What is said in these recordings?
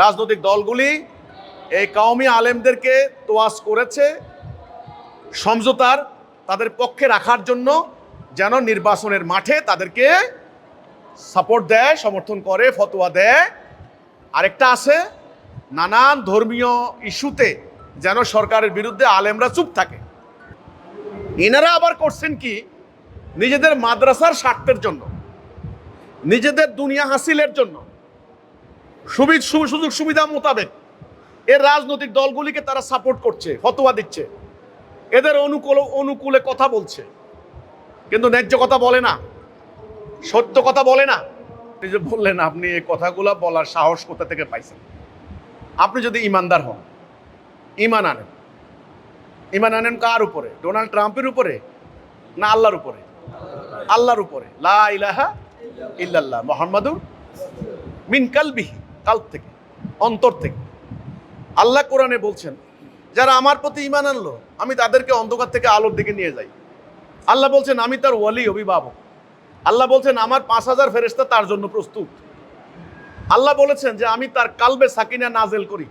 রাজনৈতিক দলগুলি এই কওমি আলেমদেরকে তোয়াজ করেছে সমঝোতার তাদের পক্ষে রাখার জন্য, যেন নির্বাচনের মাঠে তাদেরকে সাপোর্ট দেয়, সমর্থন করে, ফতোয়া দেয়। আরেকটা আছে নানান ধর্মীয় ইস্যুতে যেন সরকারের বিরুদ্ধে আলেমরা চুপ থাকে। এনারা আবার করছেন কি, নিজেদের মাদ্রাসার স্বার্থের জন্য, নিজেদের দুনিয়া হাসিলের জন্য, সুযোগ সুবিধা মোতাবেক এর রাজনৈতিক দলগুলিকে তারা সাপোর্ট করছে, ফতোয়া দিচ্ছে, এদের অনুকূলে কথা বলছে, কিন্তু ন্যায্য কথা বলে না, সত্য কথা বলে না। আপনি যে বললেন আপনি এই কথাগুলো বলার সাহস কোথা থেকে পাইছেন? আপনি যদি ইমানদার হন, ইমান আনেন কার উপরে? ডোনাল্ড ট্রাম্পের উপরে না আল্লাহর উপরে? আল্লাহর উপরে। লা ইলাহা ইল্লাল্লাহ মুহাম্মাদুর মিন কালবিহি, কালব থেকে, অন্তর থেকে। আল্লাহ কোরআনে বলছেন যারা আমার প্রতি ঈমান আনলো আমি তাদেরকে অন্ধকার থেকে আলোর দিকে নিয়ে যাই। আল্লাহ বলছেন আমি তার ওয়ালি, অভিভাবক। আল্লাহ বলছেন আমার ৫,০০০ ফেরেশতা তার জন্য প্রস্তুত। আল্লাহ বলেছেন যে আমি তার কালবে সাকিনা নাজেল করি।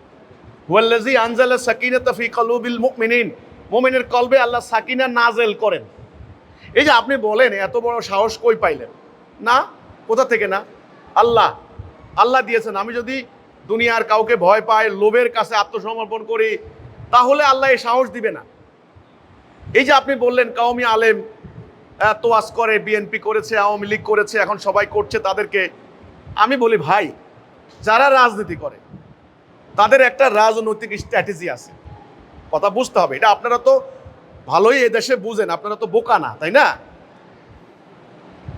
হুয়াল্লাযী আনজালা সাকিনাতা ফি কুলুবিল মুমিনিন, মুমিনের কলবে আল্লাহ সাকিনা নাজেল করেন। এই যে আপনি বলেন এত বড় সাহস কই পাইলেন? না, কোথা থেকে না, আল্লাহ দিয়েছেন। আমি যদি দুনিয়ার কাউকে ভয় পাই, লোভের কাছে আত্মসমর্পণ করি, তাহলে আল্লাহ এই সাহস দিবে না। এই যে আপনি বললেন কওমি আলেম তোয়াজ করে, বিএনপি করেছে, আওয়ামী লীগ করেছে, এখন সবাই করছে তাদেরকে। আমি বলি ভাই, যারা রাজনীতি করে তাদের একটা রাজনৈতিক স্ট্র্যাটেজি আছে, কথা বুঝতে হবে। এটা আপনারা তো ভালোই এদেশে বুঝেন, আপনারা তো বোকা না, তাই না?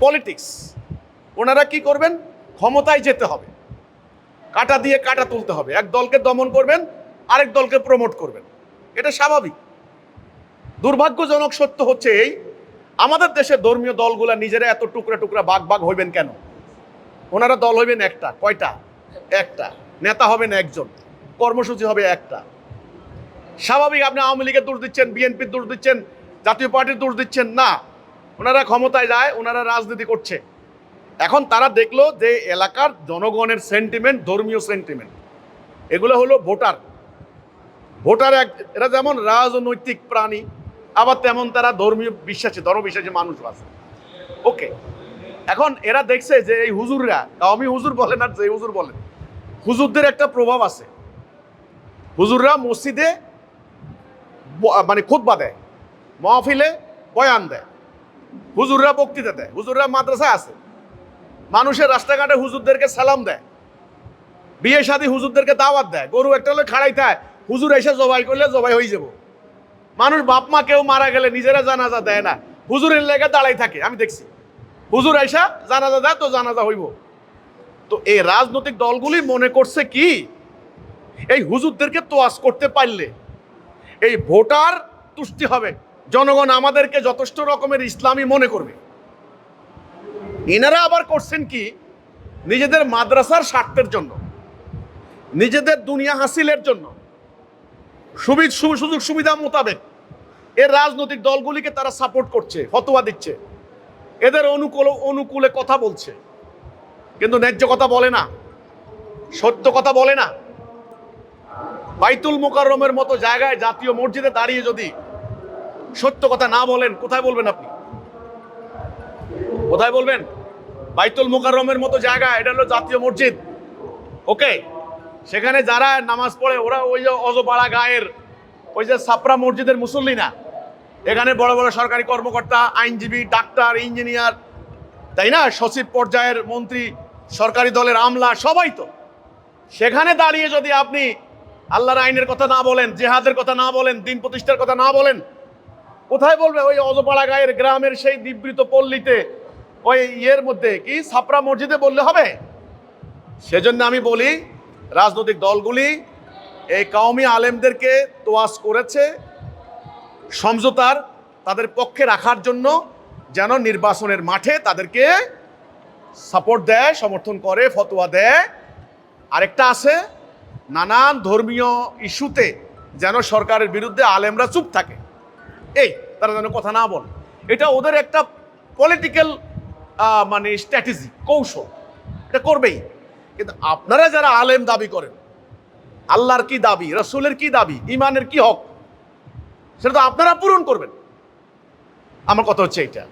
পলিটিক্স, ওনারা কি করবেন? ক্ষমতায় যেতে হবে, কাটা দিয়ে কাটা তুলতে হবে, এক দলকে দমন করবেন, আরেক দলকে প্রমোট করবেন, এটা স্বাভাবিক। দুর্ভাগ্যজনক সত্য হচ্ছে এই, আমাদের দেশে ধর্মীয় দলগুলা নিজেরা এত টুকরা টুকরা ভাগ হইবেন কেন? ওনারা দল হইবেন একটা, কয়টা? একটা। নেতা হবেন একজন, কর্মসূচি হবে একটা। স্বাভাবিক। আপনি আওয়ামী লীগের দোষ দিচ্ছেন, বিএনপির দোষ দিচ্ছেন, জাতীয় পার্টির দোষ দিচ্ছেন না। ওনারা ক্ষমতায় যায়, ওনারা রাজনীতি করছে। এখন তারা দেখলো যে এলাকার জনগণের সেন্টিমেন্ট, ধর্মীয় সেন্টিমেন্ট, এগুলো হলো ভোটার এরা যেমন রাজনৈতিক প্রাণী, আবার তেমন তারা ধর্মীয় ধর্মবিশ্বাসী মানুষ আছে। ওকে, এখন এরা দেখছে যে এই হুজুররা, আমি হুজুর বলেন আর যে হুজুর বলেন, হুজুরদের একটা প্রভাব আছে। হুজুররা মসজিদে মানে খুতবা দেয়, মাহফিলে বয়ান দেয়, হুজুররা বক্তৃতা দেয়, হুজুররা মাদ্রাসায় আছে, মানুষের রাস্তাঘাটে হুজুরদেরকে সালাম দেয়, বিয়ে শাদী হুজুরদেরকে দাওয়াত দেয়, গরু একটা হলে খাড়াইতে হয়, হুজুর এসে জবাই করলে জবাই হয়ে যাব। মানুষ বাপ মা কেউ মারা গেলে নিজেরা জানাজা দেয় না, হুজুরের লেগে দাঁড়াই থাকে। আমি দেখছি হুজুর এসা জানাজা দেয়, তো জানাজা হইব। তো এই রাজনৈতিক দলগুলি মনে করছে কি, এই হুজুরদেরকে তোয়াজ করতে পারলে এই ভোটার তুষ্টি হবে, জনগণ আমাদেরকে যথেষ্ট রকমের ইসলামী মনে করবে। এনারা আবার করছেন কি, নিজেদের মাদ্রাসার স্বার্থের জন্য, নিজেদের দুনিয়া হাসিলের জন্য, সুযোগ সুবিধা মোতাবেক এর রাজনৈতিক দলগুলিকে তারা সাপোর্ট করছে, ফতোয়া দিচ্ছে, এদের অনুকূলে কথা বলছে, কিন্তু ন্যায্য কথা বলে না, সত্য কথা বলে না। বাইতুল মুকাররমের মতো জায়গায়, জাতীয় মসজিদে দাঁড়িয়ে যদি সত্য কথা না বলেন, কোথায় বলবেন আপনি? কোথায় বলবেন? বাইতুল মুকাররমের মতো জায়গা, এটা হলো জাতীয় মসজিদ। ওকে, সেখানে যারা নামাজ পড়ে ওরা ওই যে অজপাড়া গায়ের ওই যে ছাপরা মসজিদের মুসল্লি না, এখানে বড় বড় সরকারি কর্মকর্তা, আইনজীবী, ডাক্তার, ইঞ্জিনিয়ার, তাই না, সচিব পর্যায়ের মন্ত্রী, সরকারি দলের আমলা, সবাই তো। সেখানে দাঁড়িয়ে যদি আপনি আল্লাহর আইনের কথা না বলেন, জেহাদের কথা না বলেন, দিন প্রতিষ্ঠার কথা না বলেন, কোথায় বলবে? ওই অজপাড়া গায়ের গ্রামের সেই নিবৃত পল্লীতে, ওই ইয়ের মধ্যে কি ছাপরা মসজিদে বললে হবে? সেজন্য আমি বলি, রাজনৈতিক দলগুলি এই কওমি আলেমদেরকে তোয়াজ করেছে সমঝোতার তাদের পক্ষে রাখার জন্য, যেন নির্বাচনের মাঠে তাদেরকে সাপোর্ট দেয়, সমর্থন করে, ফতোয়া দেয়। আরেকটা আছে নানান ধর্মীয় ইস্যুতে যেন সরকারের বিরুদ্ধে আলেমরা চুপ থাকে, এই তারা যেন কথা না বলে। এটা ওদের একটা পলিটিক্যাল মানে স্ট্র্যাটেজি, কৌশল, এটা করবেই। কিন্তু আপনারা যারা আলেম দাবি করেন, আল্লাহর কি দাবি, রসুলের কি দাবি, ইমানের কি হক, সেটা তো আপনারা পূরণ করবেন। আমার কথা হচ্ছে এইটা।